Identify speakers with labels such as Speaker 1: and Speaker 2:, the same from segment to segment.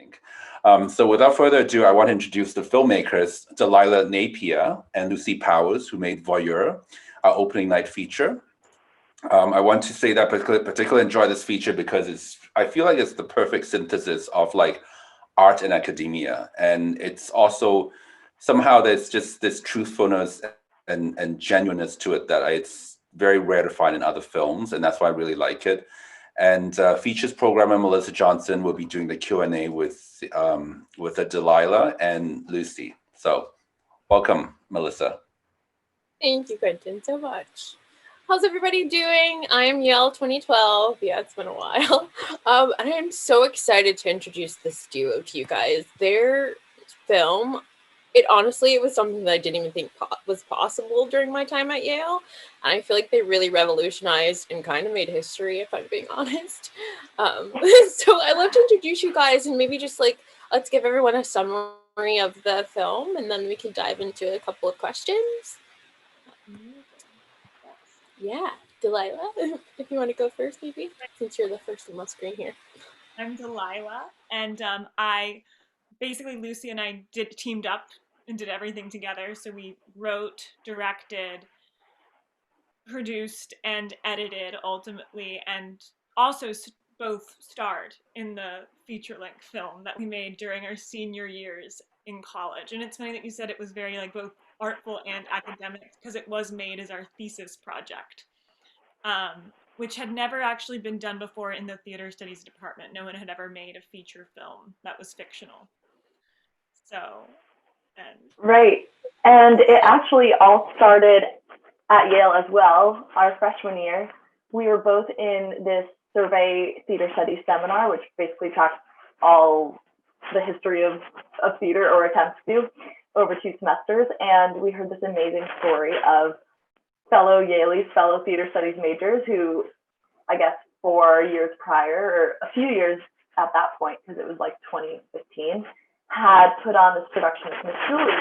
Speaker 1: think. So without further ado, I want to introduce the filmmakers, Delilah Napier and Lucy Powers, who made Voyeur, our opening night feature. I want to say that particularly enjoy this feature because I feel like it's the perfect synthesis of like art and academia. And it's also somehow there's just this truthfulness and genuineness to it that it's very rare to find in other films. And that's why I really like it. And features programmer Melissa Johnson will be doing the Q&A with Delilah and Lucy. So welcome, Melissa.
Speaker 2: Thank you, Quentin, so much. How's everybody doing? I am Yale 2012. Yeah, it's been a while. And I'm so excited to introduce this duo to you guys. Their film, it was something that I didn't even think was possible during my time at Yale. And I feel like they really revolutionized and kind of made history, if I'm being honest. So I'd love to introduce you guys and maybe just like, let's give everyone a summary of the film and then we can dive into a couple of questions. Yeah, Delilah, if you want to go first, maybe, since you're the first on the screen here.
Speaker 3: I'm Delilah, and Lucy and I teamed up and did everything together. So we wrote, directed, produced, and edited ultimately, and also both starred in the feature-length film that we made during our senior years in college. And it's funny that you said it was very like both artful and academic because it was made as our thesis project, which had never actually been done before in the theater studies department. No one had ever made a feature film that was fictional.
Speaker 4: Right. And it actually all started at Yale as well, our freshman year. We were both in this survey theater studies seminar, which basically tracks all the history of theater, or attempts to, over 2 semesters. And we heard this amazing story of fellow Yaleys, fellow theater studies majors who, I guess 4 years prior, or a few years at that point, because it was like 2015, had put on this production of Miss Julie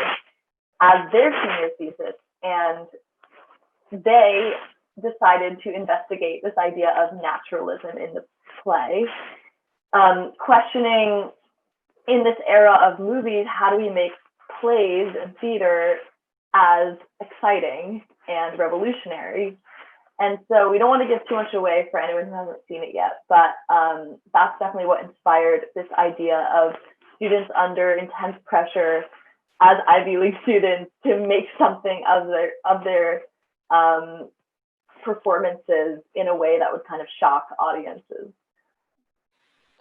Speaker 4: as their senior thesis. And they decided to investigate this idea of naturalism in the play, questioning in this era of movies, how do we make plays and theater as exciting and revolutionary? And so we don't want to give too much away for anyone who hasn't seen it yet, but that's definitely what inspired this idea of students under intense pressure as Ivy League students to make something of their performances in a way that would kind of shock audiences.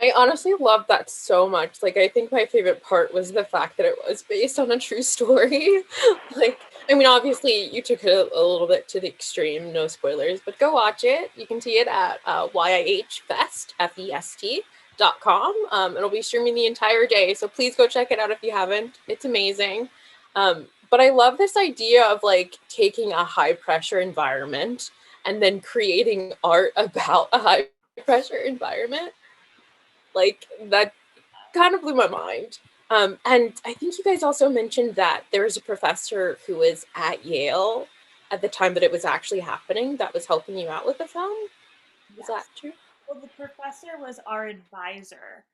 Speaker 2: I honestly love that so much. Like, I think my favorite part was the fact that it was based on a true story. Like, I mean, obviously you took it a little bit to the extreme, no spoilers, but go watch it. You can see it at YIHfest.com. It'll be streaming the entire day, so please go check it out if you haven't. It's amazing. But I love this idea of like taking a high pressure environment and then creating art about a high pressure environment. Like, that kind of blew my mind. And I think you guys also mentioned that there was a professor who was at Yale at the time that it was actually happening that was helping you out with the film. Is that true?
Speaker 3: Well, the professor was our advisor,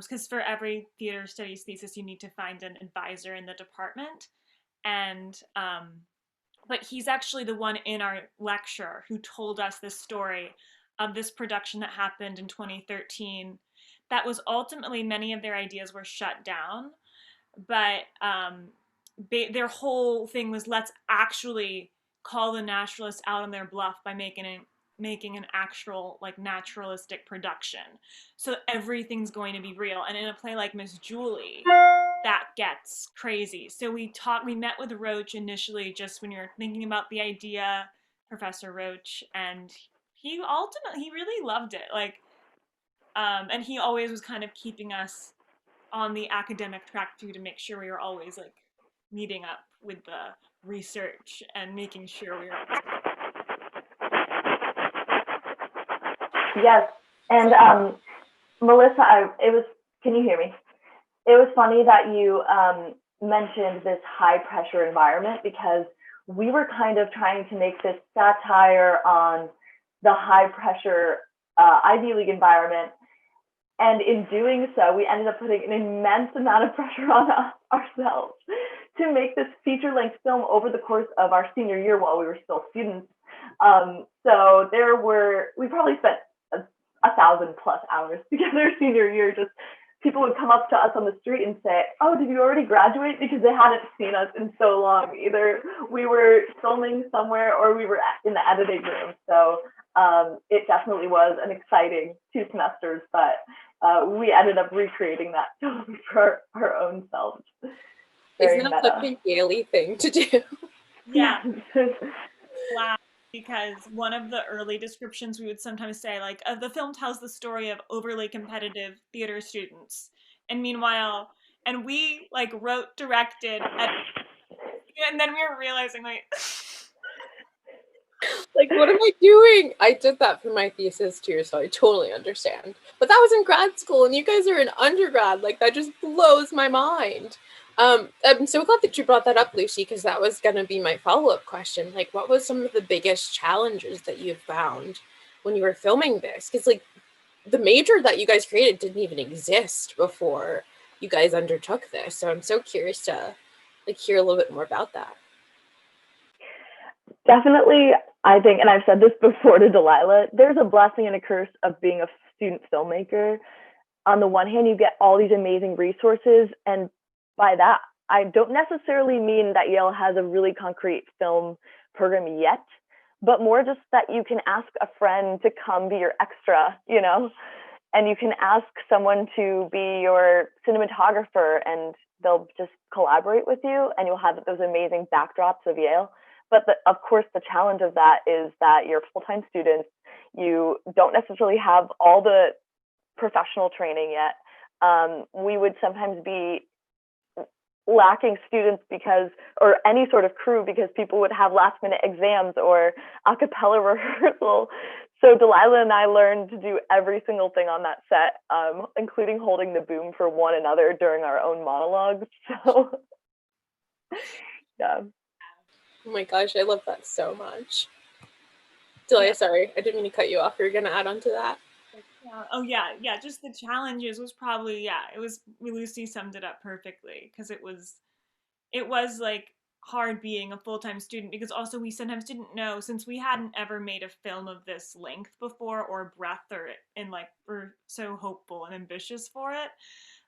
Speaker 3: because for every theater studies thesis, you need to find an advisor in the department. And but he's actually the one in our lecture who told us this story of this production that happened in 2013. That was ultimately, many of their ideas were shut down, but their whole thing was, let's actually call the naturalists out on their bluff by making an actual like naturalistic production. So everything's going to be real. And in a play like Miss Julie, that gets crazy. So we met with Roach initially, just when you're thinking about the idea, Professor Roach, and he really loved it. Like, and he always was kind of keeping us on the academic track too, to make sure we were always like meeting up with the research and making sure we were always.
Speaker 4: Yes, and Melissa, can you hear me? It was funny that you mentioned this high pressure environment, because we were kind of trying to make this satire on the high pressure Ivy League environment And in doing so, we ended up putting an immense amount of pressure on ourselves to make this feature-length film over the course of our senior year while we were still students. So we probably spent 1,000+ hours together senior year. Just people would come up to us on the street and say, "Oh, did you already graduate?" Because they hadn't seen us in so long. Either we were filming somewhere or we were in the editing room. So it definitely was an exciting 2 semesters, but we ended up recreating that film for our own selves.
Speaker 2: Isn't that such a Yale thing to do?
Speaker 3: Yeah. Wow. Because one of the early descriptions we would sometimes say, like, the film tells the story of overly competitive theater students. And meanwhile, and we like wrote, directed, and then we were realizing, like,
Speaker 2: like, what am I doing? I did that for my thesis too, so I totally understand. But that was in grad school, and you guys are in undergrad. Like, that just blows my mind. I'm so glad that you brought that up, Lucy, because that was going to be my follow-up question. Like, what was some of the biggest challenges that you found when you were filming this? Because, like, the major that you guys created didn't even exist before you guys undertook this. So I'm so curious to, like, hear a little bit more about that.
Speaker 4: Definitely, I think, and I've said this before to Delilah, there's a blessing and a curse of being a student filmmaker. On the one hand, you get all these amazing resources, and by that, I don't necessarily mean that Yale has a really concrete film program yet, but more just that you can ask a friend to come be your extra, and you can ask someone to be your cinematographer, and they'll just collaborate with you, and you'll have those amazing backdrops of Yale. But of course, the challenge of that is that you're full-time students. You don't necessarily have all the professional training yet. We would sometimes be lacking students or any sort of crew because people would have last-minute exams or a cappella rehearsal. So Delilah and I learned to do every single thing on that set, including holding the boom for one another during our own monologues. So, yeah.
Speaker 2: Oh my gosh, I love that so much. Delia, sorry, I didn't mean to cut you off. You're going to add on to that?
Speaker 3: Oh yeah, just the challenges was probably, Lucy summed it up perfectly, because it was like hard being a full-time student, because also we sometimes didn't know, since we hadn't ever made a film of this length before or breadth, and like we're so hopeful and ambitious for it,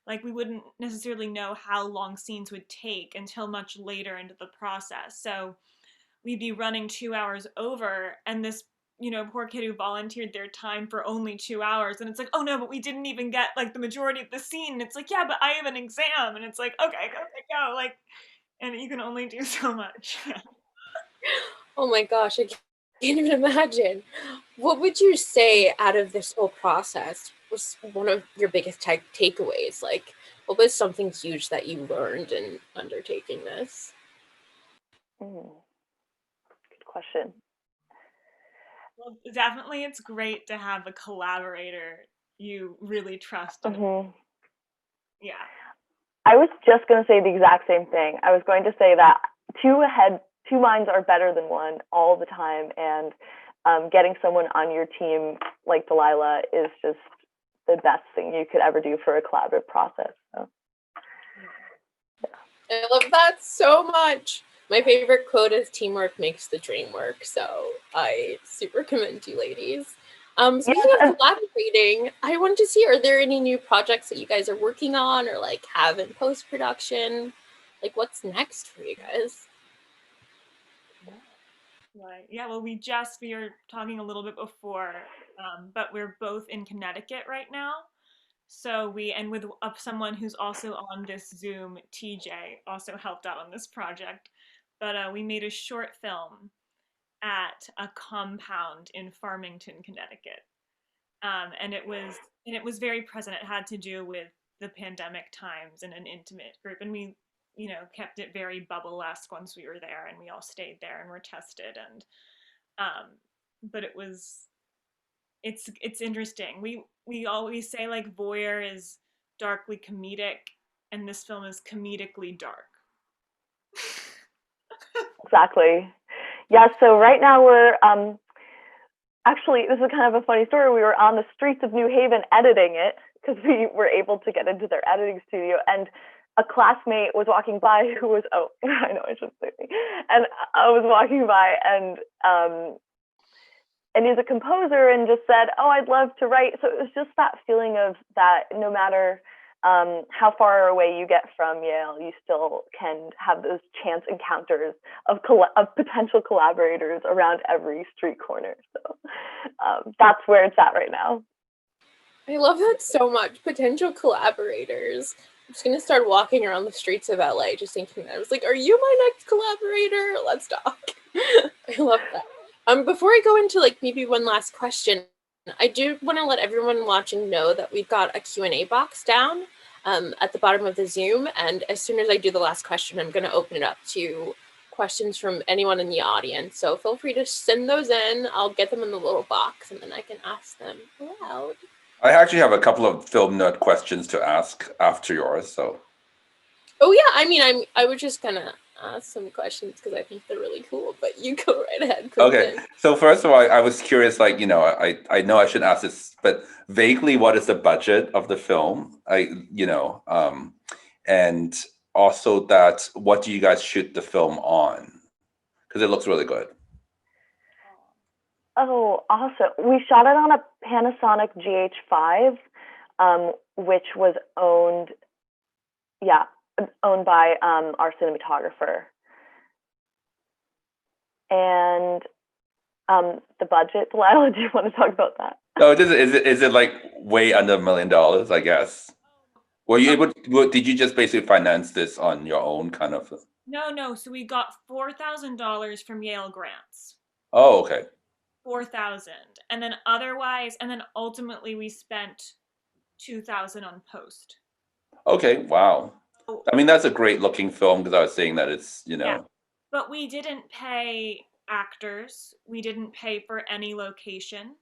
Speaker 3: like we wouldn't necessarily know how long scenes would take until much later into the process. So we'd be running 2 hours over, and this poor kid who volunteered their time for only 2 hours, and it's like, oh no, but we didn't even get like the majority of the scene. And it's like, yeah, but I have an exam, and it's like, okay, go, like, and you can only do so much.
Speaker 2: Oh my gosh, I can't even imagine. What would you say out of this whole process was one of your biggest takeaways? Like, what was something huge that you learned in undertaking this?
Speaker 4: Good question.
Speaker 3: Well, definitely it's great to have a collaborator you really trust. Yeah.
Speaker 4: I was just going to say the exact same thing. I was going to say that two minds are better than one all the time, and getting someone on your team like Delilah is just the best thing you could ever do for a collaborative process. So,
Speaker 2: yeah. I love that so much. My favorite quote is "Teamwork makes the dream work." So I super commend you, ladies. Speaking of collaborating, I wanted to see, are there any new projects that you guys are working on or like have in post-production? Like, what's next for you guys?
Speaker 3: Right. Yeah, well, we were talking a little bit before, but we're both in Connecticut right now. So and with someone who's also on this Zoom, TJ, also helped out on this project. But we made a short film at a compound in Farmington, Connecticut. And it was very present. It had to do with the pandemic times and an intimate group. And we, kept it very bubble-esque once we were there, and we all stayed there and were tested. And, but it's interesting. We always say like Voyeur is darkly comedic, and this film is comedically dark.
Speaker 4: Exactly. Yeah, so right now we're actually, this is kind of a funny story. We were on the streets of New Haven editing it because we were able to get into their editing studio, and a classmate was walking by who was, oh, I know I shouldn't say anything. And I was walking by, and he's a composer, and just said, oh, I'd love to write. So it was just that feeling of that no matter how far away you get from Yale, you still can have those chance encounters of potential collaborators around every street corner. So that's where it's at right now.
Speaker 2: I love that so much. Potential collaborators. I'm just gonna start walking around the streets of LA just thinking that. I was like, are you my next collaborator? Let's talk. I love that. Before I go into like maybe one last question, I do want to let everyone watching know that we've got a Q&A box down at the bottom of the Zoom. And as soon as I do the last question, I'm going to open it up to questions from anyone in the audience. So feel free to send those in. I'll get them in the little box and then I can ask them aloud.
Speaker 1: I actually have a couple of film nerd questions to ask after yours. So.
Speaker 2: Oh yeah, I mean, I was just gonna ask some questions because I think they're really cool. But you go right ahead, Clinton.
Speaker 1: Okay, so first of all, I was curious, like, you know, I know I shouldn't ask this, but vaguely, what is the budget of the film? And also that, what do you guys shoot the film on? Because it looks really good.
Speaker 4: Oh, awesome. We shot it on a Panasonic GH5, which was owned by our cinematographer. And the budget, Delilah, do you want to talk about that?
Speaker 1: No, is it like way under $1 million, I guess? Were you able? Did you just basically finance this on your own, kind of?
Speaker 3: No. So we got $4,000 from Yale grants.
Speaker 1: Oh, okay.
Speaker 3: 4,000, and then ultimately we spent 2,000 on post.
Speaker 1: Okay, wow. I mean, that's a great looking film, because I was saying that it's, you know.
Speaker 3: Yeah. But we didn't pay actors. We didn't pay for any location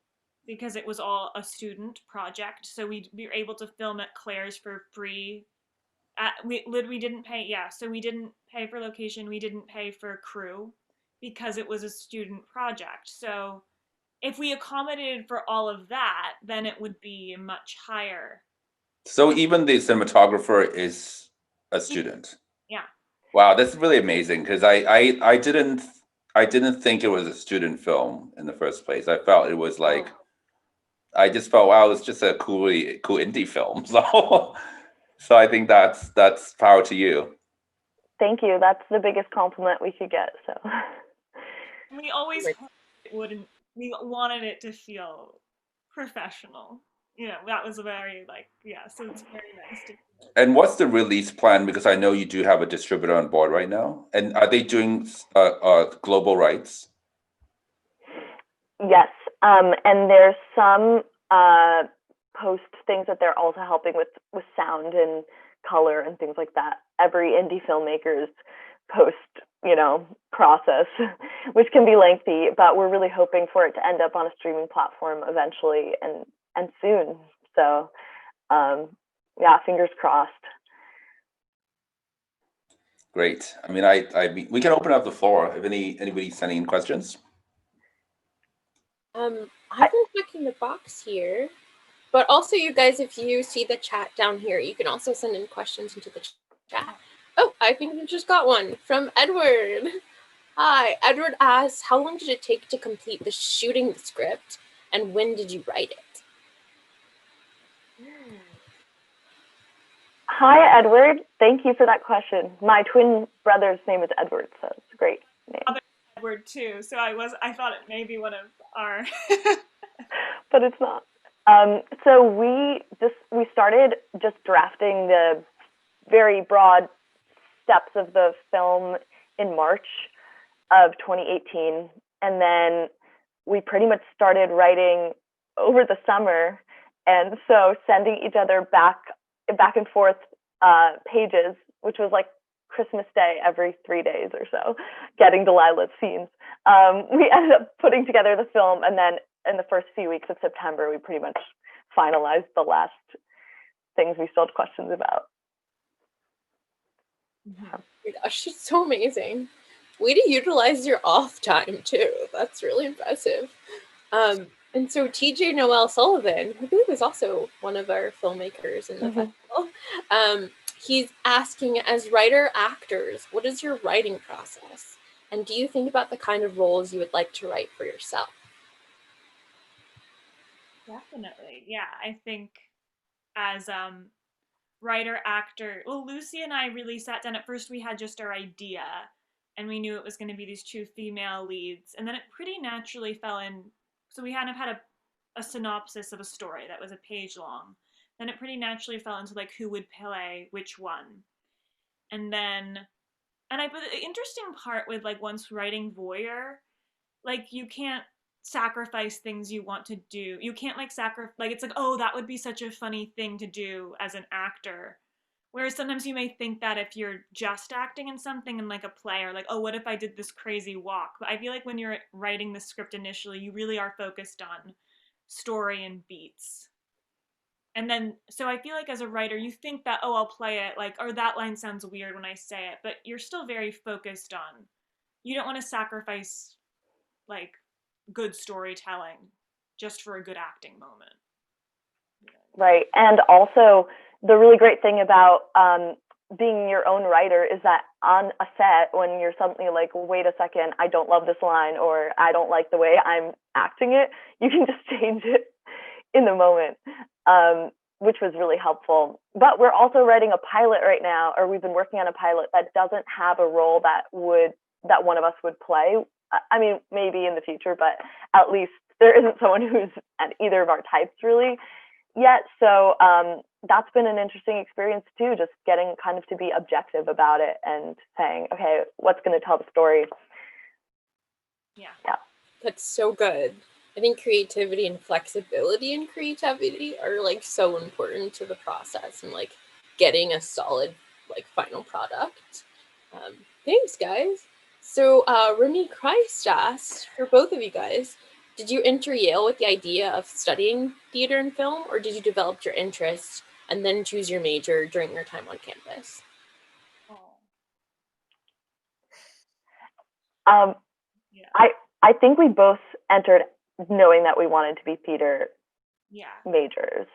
Speaker 3: because it was all a student project. So we were able to film at Claire's for free. We didn't pay, so we didn't pay for location. We didn't pay for crew because it was a student project. So if we accommodated for all of that, then it would be much higher.
Speaker 1: So even the cinematographer is a student.
Speaker 3: Yeah.
Speaker 1: Wow, that's really amazing, because I didn't think it was a student film in the first place. I felt it was like, I just felt, wow, it's just a cool indie film. So I think that's power to you.
Speaker 4: Thank you. That's the biggest compliment we could get. So
Speaker 3: we always hoped it wouldn't. We wanted it to feel professional. You know, that was very so it's very nice to.
Speaker 1: And what's the release plan? Because I know you do have a distributor on board right now. And are they doing global rights?
Speaker 4: Yes. And there's some post things that they're also helping with sound and color and things like that. Every indie filmmaker's post, process, which can be lengthy, but we're really hoping for it to end up on a streaming platform eventually and soon. So, fingers crossed.
Speaker 1: Great. I mean, we can open up the floor if anybody's sending in questions.
Speaker 2: I've been checking the box here, but also you guys, if you see the chat down here, you can also send in questions into the chat. Oh, I think we just got one from Edward. Hi, Edward asks, how long did it take to complete the shooting the script, and when did you write it?
Speaker 4: Hi, Edward. Thank you for that question. My twin brother's name is Edward, so it's a great name.
Speaker 3: Edward too, so I thought it may be one of our.
Speaker 4: But it's not. So we started just drafting the very broad steps of the film in March of 2018, and then we pretty much started writing over the summer, and so sending each other back and forth pages, which was like Christmas Day every 3 days or so, getting Delilah's scenes. We ended up putting together the film, and then in the first few weeks of September, we pretty much finalized the last things we still had questions about.
Speaker 2: Oh my gosh, it's so amazing. Way to utilize your off time too. That's really impressive. And so TJ Noel Sullivan, who I believe is also one of our filmmakers in the festival, he's asking, as writer actors, what is your writing process? And do you think about the kind of roles you would like to write for yourself?
Speaker 3: Definitely. Yeah, I think as writer actor, well, Lucy and I really sat down. At first we had just our idea and we knew it was going to be these two female leads, and then it pretty naturally fell in. So we kind of had a synopsis of a story that was a page long. Then it pretty naturally fell into like who would play which one. And then but the interesting part with like once writing Voyeur, like you can't sacrifice things you want to do. You can't like sacrifice, like it's like, oh, that would be such a funny thing to do as an actor. Whereas sometimes you may think that if you're just acting in something in like a play, or like, oh, what if I did this crazy walk? But I feel like when you're writing the script initially, you really are focused on story and beats. And then, so I feel like as a writer, you think that, oh, I'll play it, like, or that line sounds weird when I say it, but you're still very focused on, you don't want to sacrifice, like, good storytelling just for a good acting moment.
Speaker 4: Right. And also, the really great thing about being your own writer is that on a set, when you're suddenly like, wait a second, I don't love this line, or I don't like the way I'm acting it, you can just change it in the moment, which was really helpful. But we're also writing a pilot right now, or we've been working on a pilot that doesn't have a role that one of us would play. I mean, maybe in the future, but at least there isn't someone who's at either of our types really yet. So that's been an interesting experience too, just getting kind of to be objective about it and saying, okay, what's going to tell the story?
Speaker 3: Yeah.
Speaker 2: That's so good. I think creativity and flexibility in creativity are like so important to the process and like getting a solid like final product. Thanks, guys. So Remy Christ asked, for both of you guys, did you enter Yale with the idea of studying theater and film, or did you develop your interest and then choose your major during your time on campus?
Speaker 4: I think we both entered knowing that we wanted to be theater majors.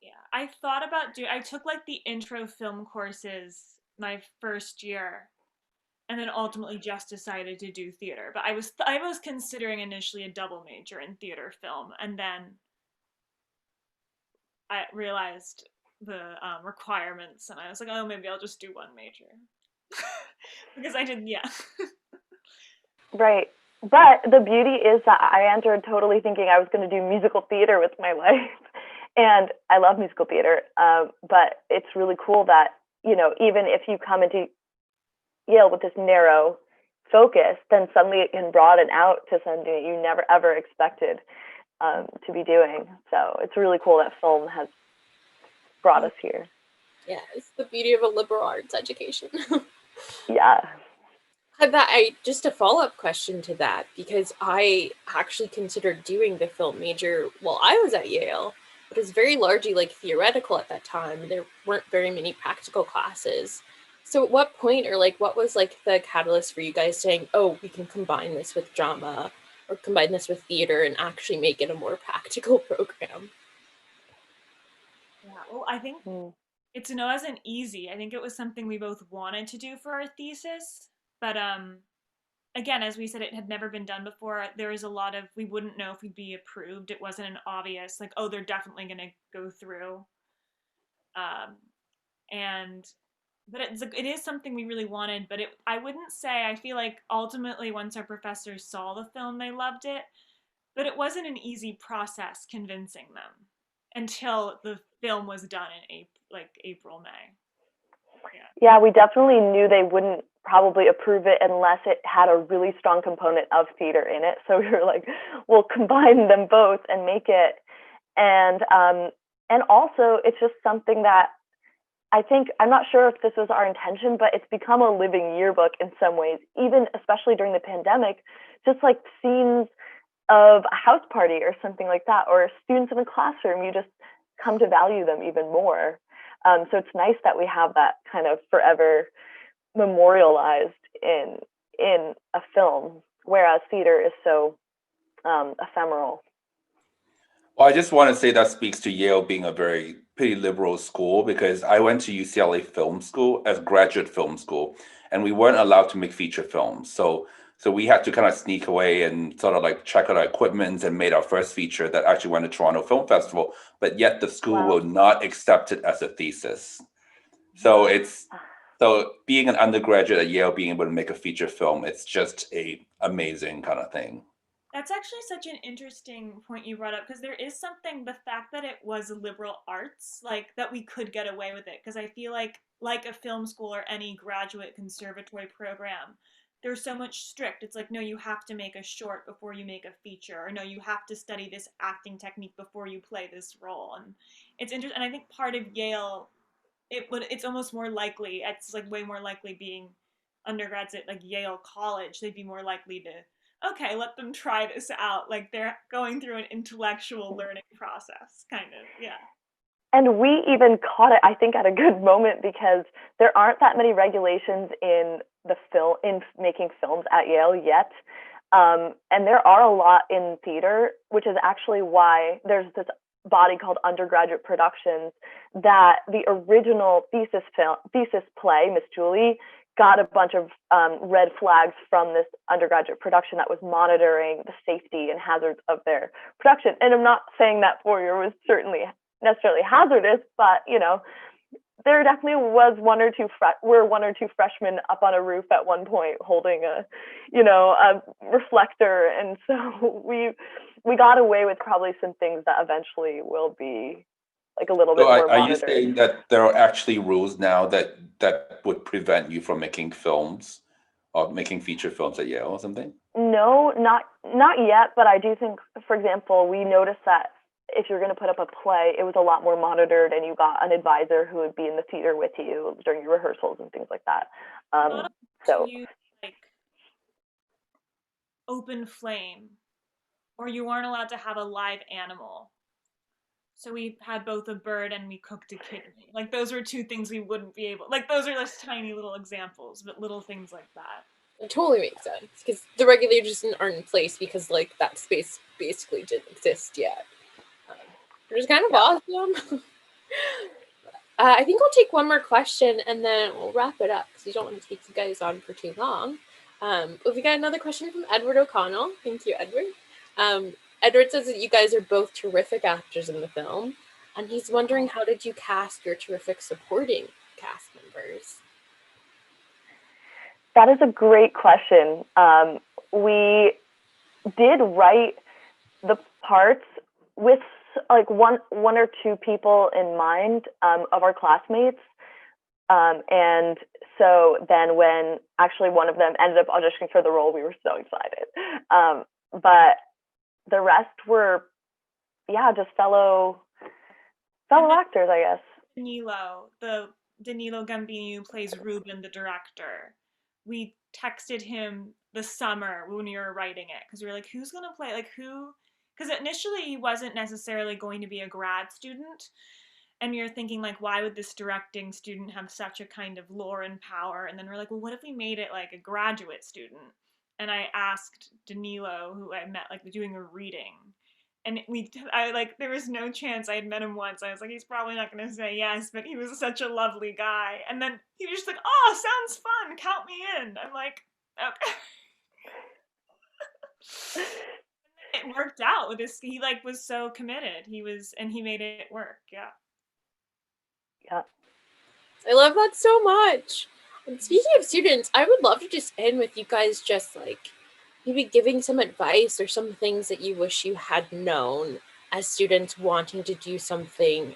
Speaker 3: Yeah, I thought about I took like the intro film courses my first year, and then ultimately just decided to do theater. But I was considering initially a double major in theater film, and then I realized the requirements, and I was like, oh, maybe I'll just do one major because I didn't. Yeah.
Speaker 4: Right. But the beauty is that I entered totally thinking I was going to do musical theater with my life. And I love musical theater. But it's really cool that, you know, even if you come into Yale with this narrow focus, then suddenly it can broaden out to something you never ever expected to be doing. So it's really cool that film has brought us here.
Speaker 2: Yeah, it's the beauty of a liberal arts education.
Speaker 4: Yeah.
Speaker 2: Just a follow-up question to that, because I actually considered doing the film major while I was at Yale, but it was very largely like theoretical at that time. There weren't very many practical classes. So at what point, or like what was like the catalyst for you guys saying, oh, we can combine this with drama or combine this with theater and actually make it a more practical program?
Speaker 3: Yeah, well, I think it wasn't easy. I think it was something we both wanted to do for our thesis. But again, as we said, it had never been done before. There was a lot of, we wouldn't know if we'd be approved. It wasn't an obvious, like, oh, they're definitely going to go through. But it is something we really wanted. But I wouldn't say, I feel like ultimately once our professors saw the film, they loved it. But it wasn't an easy process convincing them until the film was done in April, May.
Speaker 4: Yeah, we definitely knew they wouldn't probably approve it unless it had a really strong component of theater in it. So we were like, we'll combine them both and make it. And also it's just something that I think, I'm not sure if this was our intention, but it's become a living yearbook in some ways, even especially during the pandemic, just like scenes of a house party or something like that, or students in a classroom, you just come to value them even more. So it's nice that we have that kind of forever memorialized in a film, whereas theater is so ephemeral.
Speaker 1: Well, I just want to say that speaks to Yale being a very pretty liberal school because I went to UCLA Film School as graduate film school, and we weren't allowed to make feature films. So we had to kind of sneak away and sort of like check out our equipment and made our first feature that actually went to Toronto Film Festival. But yet the school
Speaker 4: Wow.
Speaker 1: will not accept it as a thesis. So it's so being an undergraduate at Yale, being able to make a feature film, it's just a amazing kind of thing.
Speaker 3: That's actually such an interesting point you brought up because there is something, the fact that it was liberal arts, like that we could get away with it. Because I feel like a film school or any graduate conservatory program, there's so much strict. It's like, no, you have to make a short before you make a feature, or no, you have to study this acting technique before you play this role. And it's interesting. And I think part of Yale, it's almost more likely, it's like way more likely being undergrads at like Yale College, they'd be more likely to, okay, let them try this out. Like they're going through an intellectual learning process, kind of. Yeah.
Speaker 4: And we even caught it, I think, at a good moment because there aren't that many regulations in making films at Yale yet. And there are a lot in theater, which is actually why there's this body called undergraduate productions that the original thesis play, Miss Julie, got a bunch of red flags from this undergraduate production that was monitoring the safety and hazards of their production. And I'm not saying that Voyeur was certainly necessarily hazardous, but there definitely was one or two freshmen up on a roof at one point holding a reflector, and so we got away with probably some things that eventually will be like a little bit more
Speaker 1: Are you
Speaker 4: monitored.
Speaker 1: saying that there are actually rules now that would prevent you from making films or making feature films at Yale or something?
Speaker 4: No, not yet, but I do think, for example, we noticed that if you're going to put up a play, it was a lot more monitored, and you got an advisor who would be in the theater with you during your rehearsals and things like that. So
Speaker 3: you like open flame, or you weren't allowed to have a live animal. So we had both a bird and we cooked a kidney. Like those were two things we wouldn't be able. Like those are just tiny little examples, but little things like that.
Speaker 2: It totally makes sense because the regulations aren't in place because like that space basically didn't exist yet, which is kind of awesome. I think we'll take one more question and then we'll wrap it up because we don't want to take you guys on for too long. We got another question from Edward O'Connell. Thank you, Edward. Edward says that you guys are both terrific actors in the film, and he's wondering, how did you cast your terrific supporting cast members?
Speaker 4: That is a great question. We did write the parts with like one or two people in mind of our classmates. And so then when actually one of them ended up auditioning for the role, we were so excited. But the rest were, just fellow actors, I guess.
Speaker 3: Danilo Gambini, who plays Ruben, the director. We texted him the summer when we were writing it because we were like, who's going to play? Like who? Because initially he wasn't necessarily going to be a grad student. And we were thinking, like, why would this directing student have such a kind of lore and power? And then we're like, well, what if we made it like a graduate student? And I asked Danilo, who I met like doing a reading. And there was no chance. I had met him once. I was like, he's probably not going to say yes, but he was such a lovely guy. And then he was just like, oh, sounds fun. Count me in. I'm like, okay. It worked out with this. He like was so committed. He made it work. Yeah.
Speaker 4: Yeah.
Speaker 2: I love that so much. And speaking of students, I would love to just end with you guys just like maybe giving some advice or some things that you wish you had known as students wanting to do something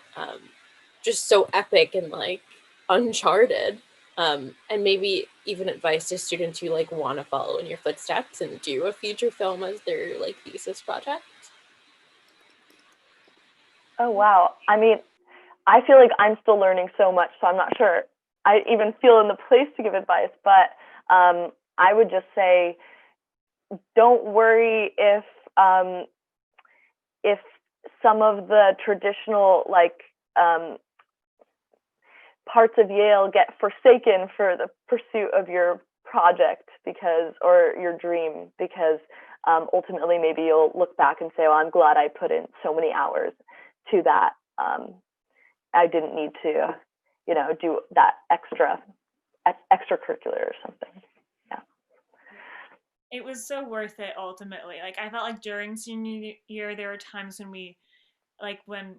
Speaker 2: just so epic and like uncharted. And maybe even advice to students who like want to follow in your footsteps and do a feature film as their like thesis project.
Speaker 4: Oh, wow. I mean, I feel like I'm still learning so much, so I'm not sure I even feel in the place to give advice, but I would just say, don't worry if some of the traditional like parts of Yale get forsaken for the pursuit of your project or your dream, because ultimately maybe you'll look back and say, oh, I'm glad I put in so many hours to that. I didn't need to, do that extracurricular or something. Yeah.
Speaker 3: It was so worth it ultimately. Like, I felt like during senior year, there were times when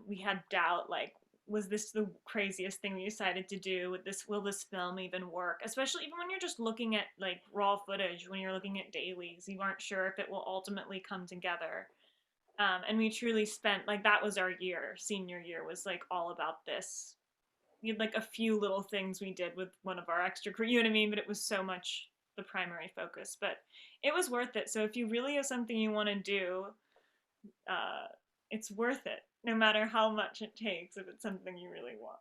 Speaker 3: we had doubt, like, was this the craziest thing we decided to do? Will this film even work? Especially even when you're just looking at like raw footage, when you're looking at dailies, you aren't sure if it will ultimately come together. And we truly spent, like, that was our year. Senior year was like all about this. We had like a few little things we did with one of our extracurriculars, you know what I mean? But it was so much the primary focus. But it was worth it. So if you really have something you want to do, it's worth it, no matter how much it takes, if it's something you really want.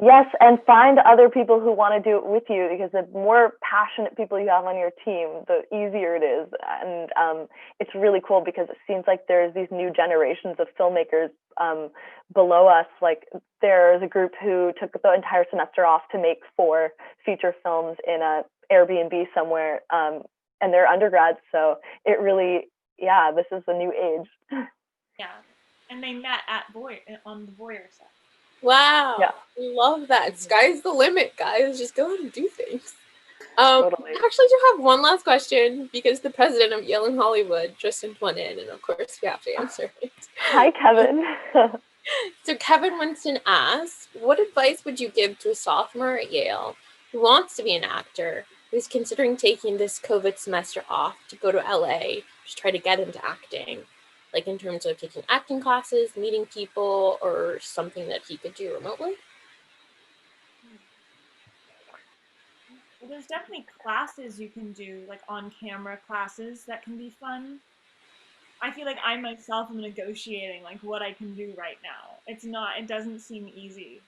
Speaker 4: Yes, and find other people who want to do it with you, because the more passionate people you have on your team, the easier it is. And it's really cool because it seems like there's these new generations of filmmakers below us. Like, there's a group who took the entire semester off to make 4 feature films in a Airbnb somewhere, and they're undergrads. So it really, this is the new age.
Speaker 3: Yeah, and they met at on the Voyeur set.
Speaker 2: Wow.
Speaker 4: Yeah.
Speaker 2: Love that. Sky's the limit, guys. Just go and do things.
Speaker 4: Totally.
Speaker 2: I actually do have one last question, because the president of Yale in Hollywood just sent one in, and of course we have to answer it.
Speaker 4: Hi, Kevin.
Speaker 2: So Kevin Winston asks, what advice would you give to a sophomore at Yale who wants to be an actor, who's considering taking this COVID semester off to go to LA to try to get into acting? Like, in terms of taking acting classes, meeting people, or something that he could do remotely?
Speaker 3: Well, there's definitely classes you can do, like on-camera classes that can be fun. I feel like I myself am negotiating like what I can do right now. It doesn't seem easy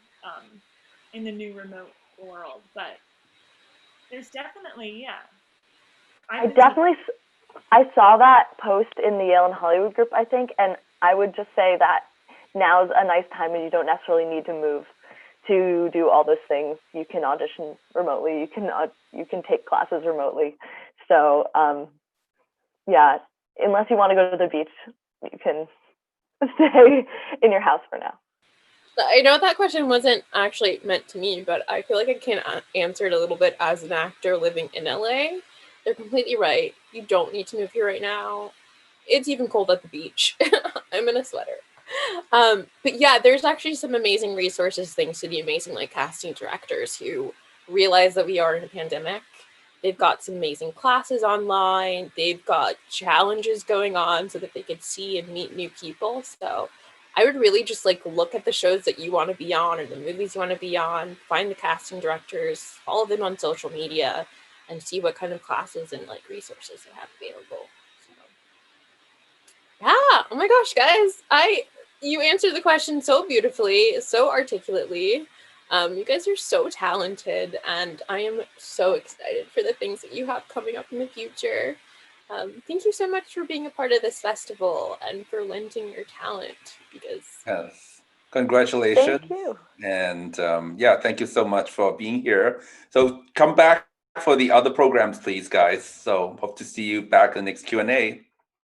Speaker 3: in the new remote world, but there's definitely,
Speaker 4: I saw that post in the Yale and Hollywood group, I think, and I would just say that now's a nice time and you don't necessarily need to move to do all those things. You can audition remotely. You can take classes remotely. So, unless you want to go to the beach, you can stay in your house for now.
Speaker 2: I know that question wasn't actually meant to me, but I feel like I can answer it a little bit as an actor living in LA. They're completely right. You don't need to move here right now. It's even cold at the beach. I'm in a sweater. But yeah, there's actually some amazing resources thanks to the amazing casting directors who realize that we are in a pandemic. They've got some amazing classes online. They've got challenges going on so that they could see and meet new people. So I would really just look at the shows that you want to be on or the movies you want to be on, find the casting directors, follow them on social media, and see what kind of classes and resources they have available. So, yeah, oh my gosh, guys, you answered the question so beautifully, so articulately. You guys are so talented, and I am so excited for the things that you have coming up in the future. Thank you so much for being a part of this festival and for lending your talent, because
Speaker 1: Yes. Congratulations.
Speaker 4: Thank you.
Speaker 1: And thank you so much for being here. So come back for the other programs, please, guys. So hope to see you back in the next Q&A.